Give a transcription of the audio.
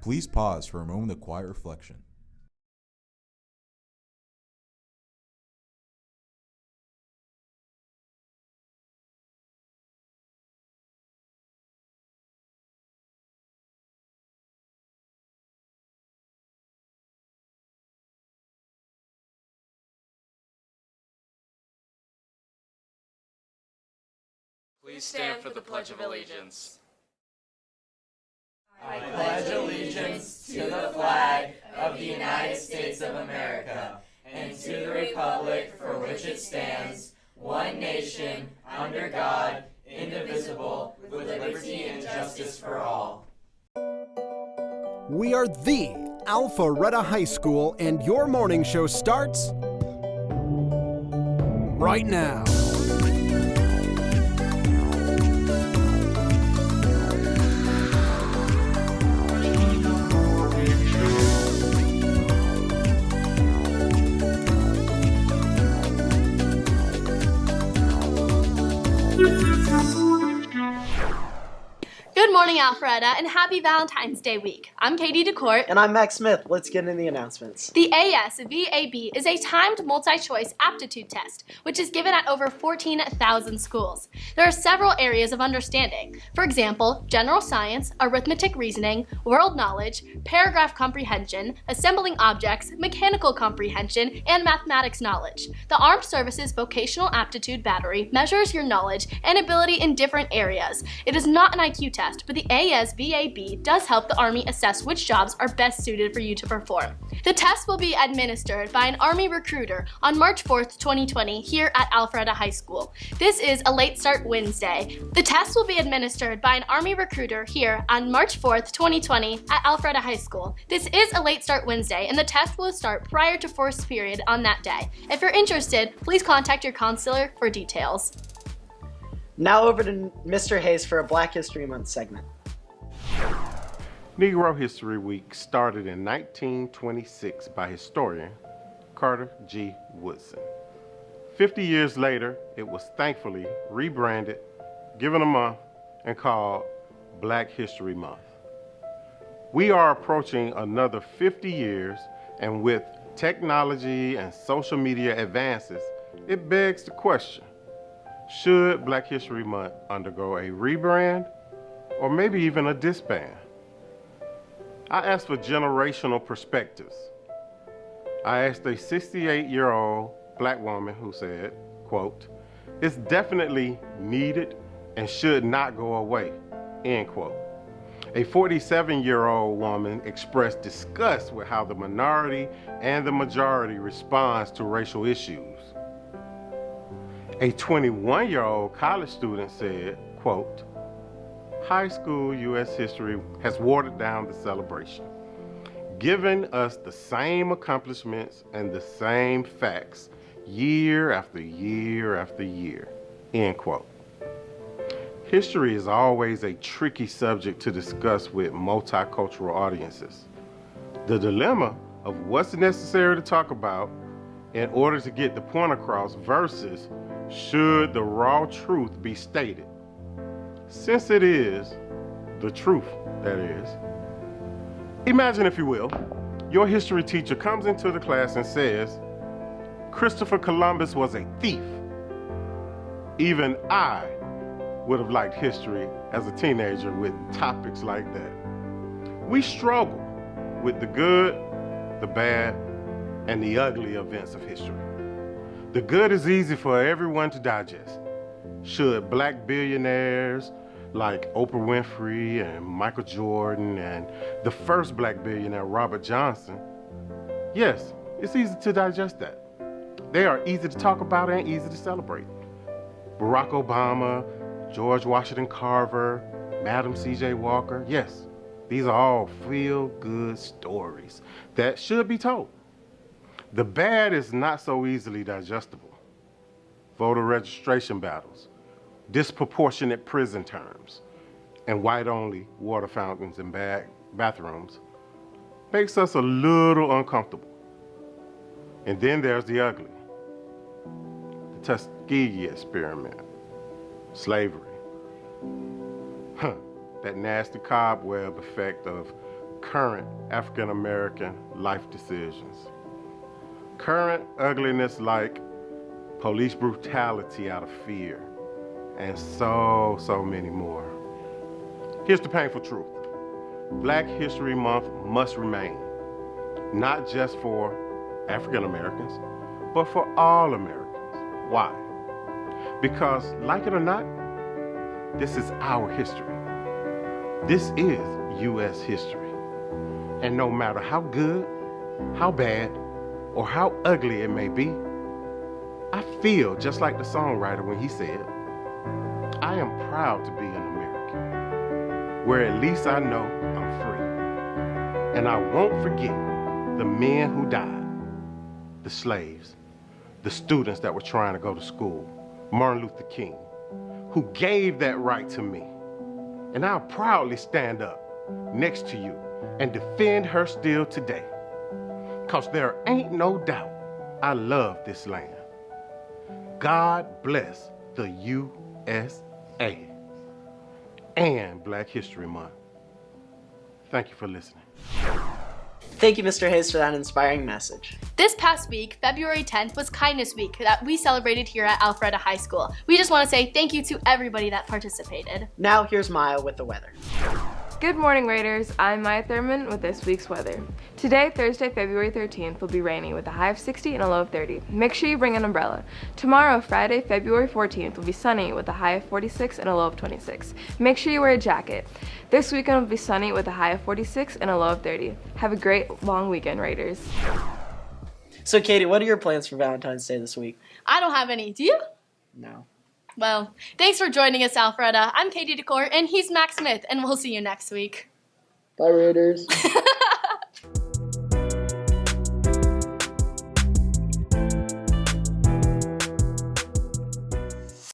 Please pause for a moment of quiet reflection. Please stand for the Pledge of Allegiance. I pledge allegiance to the flag of the United States of America and to the republic for which it stands, one nation, under God, indivisible, with liberty and justice for all. We are the Alpharetta High School, and your morning show starts right now. Good morning, Alpharetta, and happy Valentine's Day week. I'm Katie DeCourt. And I'm Max Smith. Let's get into the announcements. The ASVAB is a timed multi-choice aptitude test, which is given at over 14,000 schools. There are several areas of understanding. For example, general science, arithmetic reasoning, world knowledge, paragraph comprehension, assembling objects, mechanical comprehension, and mathematics knowledge. The Armed Services Vocational Aptitude Battery measures your knowledge and ability in different areas. It is not an IQ test, but the ASVAB does help the Army assess which jobs are best suited for you to perform. The test will be administered by an Army recruiter on March 4th, 2020 here at Alpharetta High School. This is a late start Wednesday. The test will be administered by an Army recruiter here on March 4th, 2020 at Alpharetta High School. This is a late start Wednesday, and the test will start prior to first period on that day. If you're interested, please contact your counselor for details. Now over to Mr. Hayes for a Black History Month segment. Negro History Week started in 1926 by historian Carter G. Woodson. 50 years later, it was thankfully rebranded, given a month, and called Black History Month. We are approaching another 50 years, and with technology and social media advances, it begs the question, should Black History Month undergo a rebrand or maybe even a disband? I asked for generational perspectives. I asked a 68-year-old Black woman who said, quote, "It's definitely needed and should not go away," end quote. A 47-year-old woman expressed disgust with how the minority and the majority responds to racial issues. A 21-year-old college student said, quote, "High school U.S. history has watered down the celebration, giving us the same accomplishments and the same facts year after year after year," end quote. History is always a tricky subject to discuss with multicultural audiences. The dilemma of what's necessary to talk about in order to get the point across versus should the raw truth be stated. Since it is the truth, that is. Imagine, if you will, your history teacher comes into the class and says, "Christopher Columbus was a thief." Even I would have liked history as a teenager with topics like that. We struggle with the good, the bad, and the ugly events of history. The good is easy for everyone to digest. Should Black billionaires like Oprah Winfrey and Michael Jordan and the first Black billionaire, Robert Johnson, yes, it's easy to digest that. They are easy to talk about and easy to celebrate. Barack Obama, George Washington Carver, Madam C.J. Walker, yes, these are all feel-good stories that should be told. The bad is not so easily digestible. Voter registration battles, disproportionate prison terms, and white-only water fountains and bathrooms makes us a little uncomfortable. And then there's the ugly. The Tuskegee experiment, slavery, that nasty cobweb effect of current African American life decisions. Current ugliness like police brutality out of fear, and so many more. Here's the painful truth. Black History Month must remain, not just for African Americans, but for all Americans. Why? Because, like it or not, this is our history. This is U.S. history. And no matter how good, how bad, or how ugly it may be, I feel just like the songwriter when he said, I am proud to be an American, where at least I know I'm free. And I won't forget the men who died, the slaves, the students that were trying to go to school, Martin Luther King, who gave that right to me. And I'll proudly stand up next to you and defend her still today. 'Cause there ain't no doubt I love this land. God bless the USA and Black History Month. Thank you for listening. Thank you, Mr. Hayes, for that inspiring message. This past week, February 10th, was Kindness Week that we celebrated here at Alpharetta High School. We just want to say thank you to everybody that participated. Now here's Maya with the weather. Good morning, Raiders. I'm Maya Thurman with this week's weather. Today, Thursday, February 13th, will be rainy with a high of 60 and a low of 30. Make sure you bring an umbrella. Tomorrow, Friday, February 14th, will be sunny with a high of 46 and a low of 26. Make sure you wear a jacket. This weekend will be sunny with a high of 46 and a low of 30. Have a great long weekend, Raiders. So, Katie, what are your plans for Valentine's Day this week? I don't have any. Do you? No. Well, thanks for joining us, Alpharetta. I'm Katie Decor, and he's Max Smith, and we'll see you next week. Bye, Raiders.